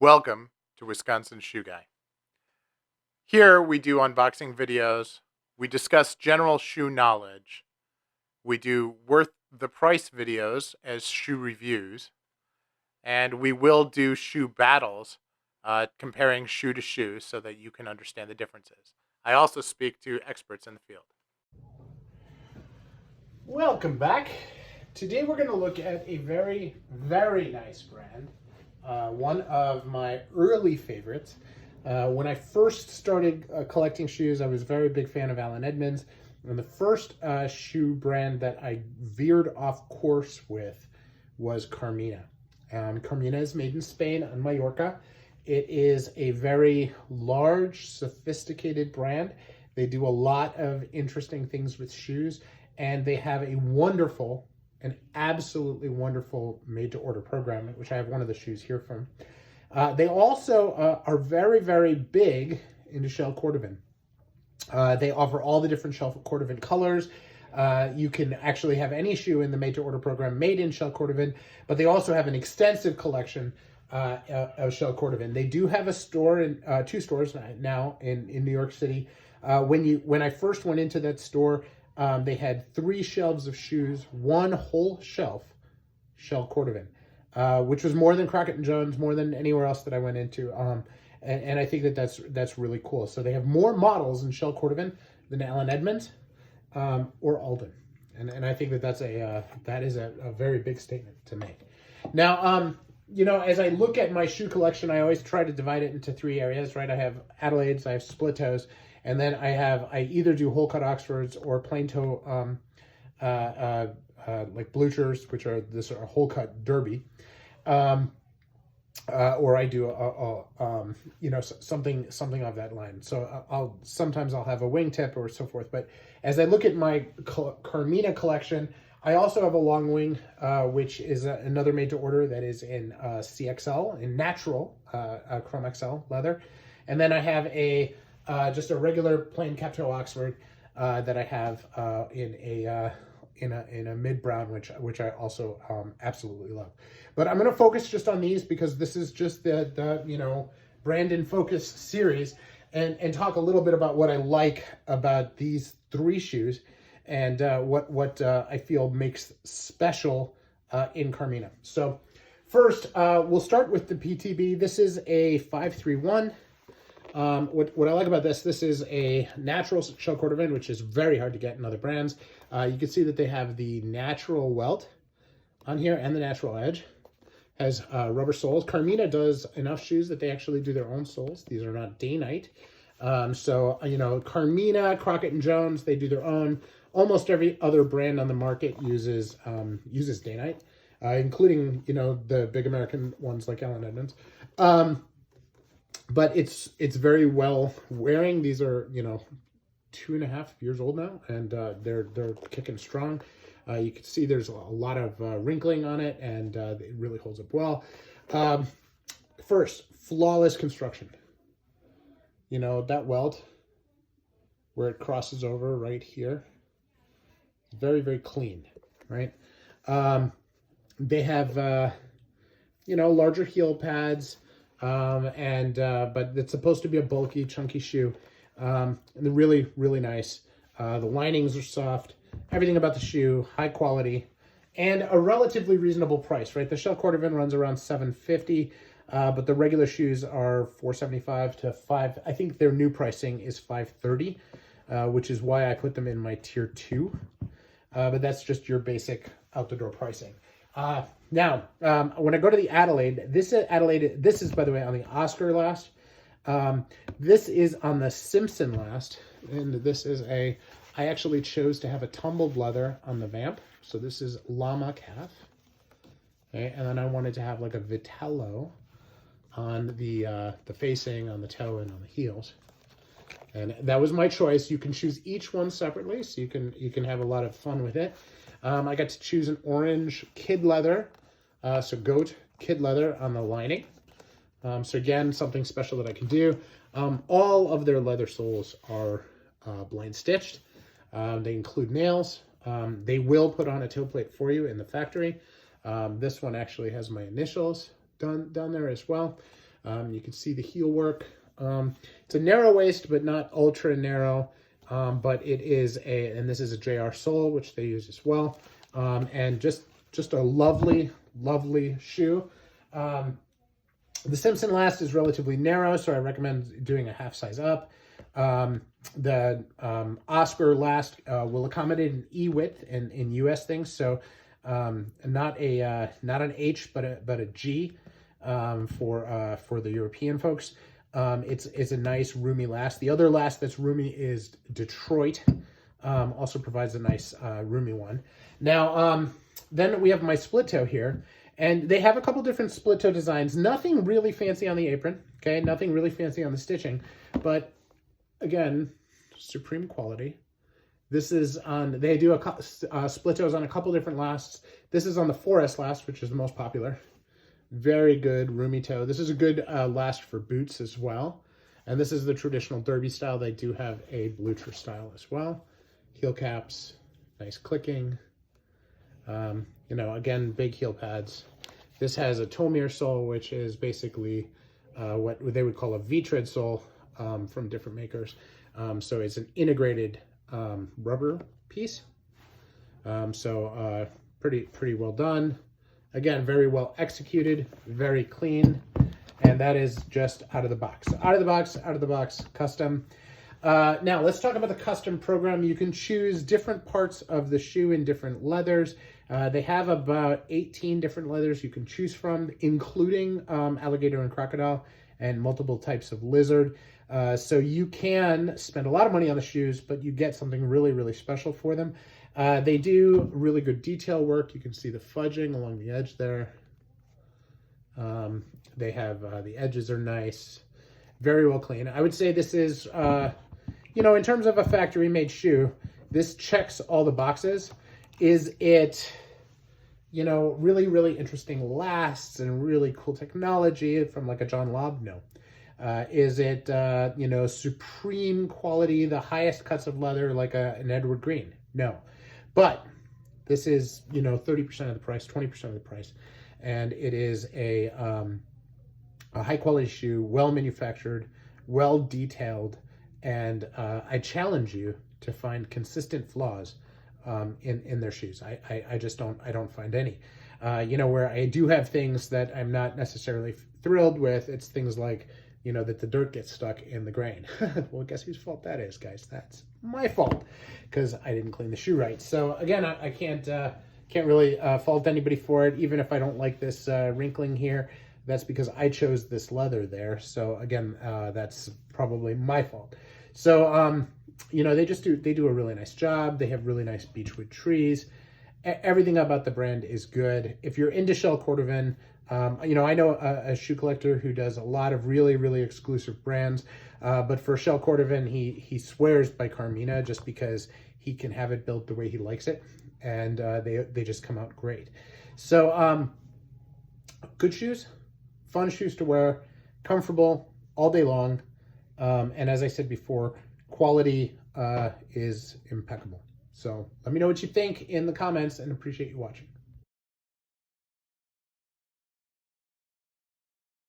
Welcome to Wisconsin Shoe Guy. Here we do unboxing videos, we discuss general shoe knowledge, we do worth the price videos as shoe reviews, and we will do shoe battles, comparing shoe to shoe so that you can understand the differences. I also speak to experts in the field. Welcome back. Today we're going to look at a very, very nice brand. One of my early favorites. When I first started collecting shoes, I was a very big fan of Edmonds. And the first shoe brand that I veered off course with was Carmina. Carmina is made in Spain on Mallorca. It is a very large, sophisticated brand. They do a lot of interesting things with shoes, and they have a wonderful, an absolutely wonderful made-to-order program, which I have one of the shoes here from. They also are very, very big into shell cordovan. They offer all the different shell cordovan colors. You can actually have any shoe in the made-to-order program made in shell cordovan, but they also have an extensive collection of shell cordovan. They do have a store, in two stores now in New York City. When I first went into that store, they had 3 shelves of shoes, one whole shelf, shell cordovan, which was more than Crockett and Jones, more than anywhere else that I went into. And I think that that's really cool. So they have more models in shell cordovan than Alden Edmonds or Alden. And I think that that is a very big statement to make. Now, you know, as I look at my shoe collection, I always try to divide it into 3 areas, right? I have Adelaides, I have split toes, and then I either do hole cut Oxfords or plain toe, like Bluchers, which are this hole cut derby, or I do you know, something of that line. So sometimes I'll have a wingtip or so forth. But as I look at my Carmina collection, I also have a long wing, which is another made to order that is in CXL, in natural Chrome XL leather, and then I have just a regular plain cap-toe Oxford that I have in a mid brown, which I also absolutely love. But I'm going to focus just on these because this is just the you know, brand in focus series, and talk a little bit about what I like about these 3 shoes and what I feel makes special in Carmina. So first, we'll start with the PTB. This is a 531. What I like about this is a natural shell cordovan, which is very hard to get in other brands. You can see that they have the natural welt on here and the natural edge. Has rubber soles. Carmina does enough shoes that they actually do their own soles. These are not day-night. So, you know, Carmina, Crockett and Jones, they do their own. Almost every other brand on the market uses day-night, including, you know, the big American ones like Alden Edmonds. But it's very well wearing. These are, you know, 2.5 years old now, and they're kicking strong. You can see there's a lot of wrinkling on it, and it really holds up well. First, flawless construction. You know, that welt where it crosses over right here, very, very clean, right? They have, you know, larger heel pads. But it's supposed to be a bulky, chunky shoe. And they're really, really nice. The linings are soft. Everything about the shoe, high quality, and a relatively reasonable price, right? The shell cordovan runs around $750, but the regular shoes are $475 to $5. I think their new pricing is $530, which is why I put them in my tier 2. But that's just your basic out the door pricing. Now, when I go to the Adelaide, this is, by the way, on the Oscar last. This is on the Simpson last, and this is I actually chose to have a tumbled leather on the vamp. So this is llama calf. Okay, and then I wanted to have like a vitello on the facing, on the toe, and on the heels. And that was my choice. You can choose each one separately, so you can have a lot of fun with it. I got to choose an orange kid leather, so goat kid leather on the lining. So again, something special that I can do. All of their leather soles are blind stitched. They include nails. They will put on a toe plate for you in the factory. This one actually has my initials done there as well. You can see the heel work. It's a narrow waist, but not ultra narrow. But it is and this is a JR sole, which they use as well. And just a lovely, lovely shoe. The Simpson last is relatively narrow, so I recommend doing a half size up. The Oscar last will accommodate an E width in US things, so not an H but a G for the European folks. It's a nice roomy last. The other last that's roomy is Detroit. Also provides a nice roomy one. Now then we have my split toe here. And they have a couple different split toe designs. Nothing really fancy on the apron, okay? Nothing really fancy on the stitching. But again, supreme quality. This is on, they do a split toes on a couple different lasts. This is on the 4S last, which is the most popular. Very good roomy toe. This is a good last for boots as well. And this is the traditional derby style. They do have a blucher style as well. Heel caps, nice clicking. You know, again, big heel pads. This has a toe mirror sole, which is basically what they would call a V-tread sole from different makers. So it's an integrated rubber piece. Pretty well done. Again, very well executed, very clean, and that is just out of the box. So out of the box, custom. Now let's talk about the custom program. You can choose different parts of the shoe in different leathers. They have about 18 different leathers you can choose from, including alligator and crocodile and multiple types of lizard. So you can spend a lot of money on the shoes, but you get something really, really special for them. They do really good detail work. You can see the fudging along the edge there. They have, the edges are nice, very well clean. I would say this is, you know, in terms of a factory made shoe, this checks all the boxes. Is it, you know, really, really interesting lasts and really cool technology from like a John Lobb? No. Is it, you know, supreme quality, the highest cuts of leather like an Edward Green? No. But this is, you know, 30% of the price, 20% of the price. And it is a high quality shoe, well manufactured, well detailed. And I challenge you to find consistent flaws in their shoes. I just don't find any. You know, where I do have things that I'm not necessarily thrilled with, it's things like, you know, that the dirt gets stuck in the grain. Well, guess whose fault that is, guys? That's my fault, because I didn't clean the shoe right. So again, I can't really fault anybody for it, even if I don't like this wrinkling here. That's because I chose this leather there. So again, that's probably my fault. So you know, they do a really nice job. They have really nice beechwood trees. Everything about the brand is good. If you're into shell cordovan, you know, I know a shoe collector who does a lot of really, really exclusive brands, but for shell cordovan, he swears by Carmina just because he can have it built the way he likes it, and they just come out great. So good shoes, fun shoes to wear, comfortable all day long, and as I said before, quality is impeccable. So let me know what you think in the comments, and appreciate you watching.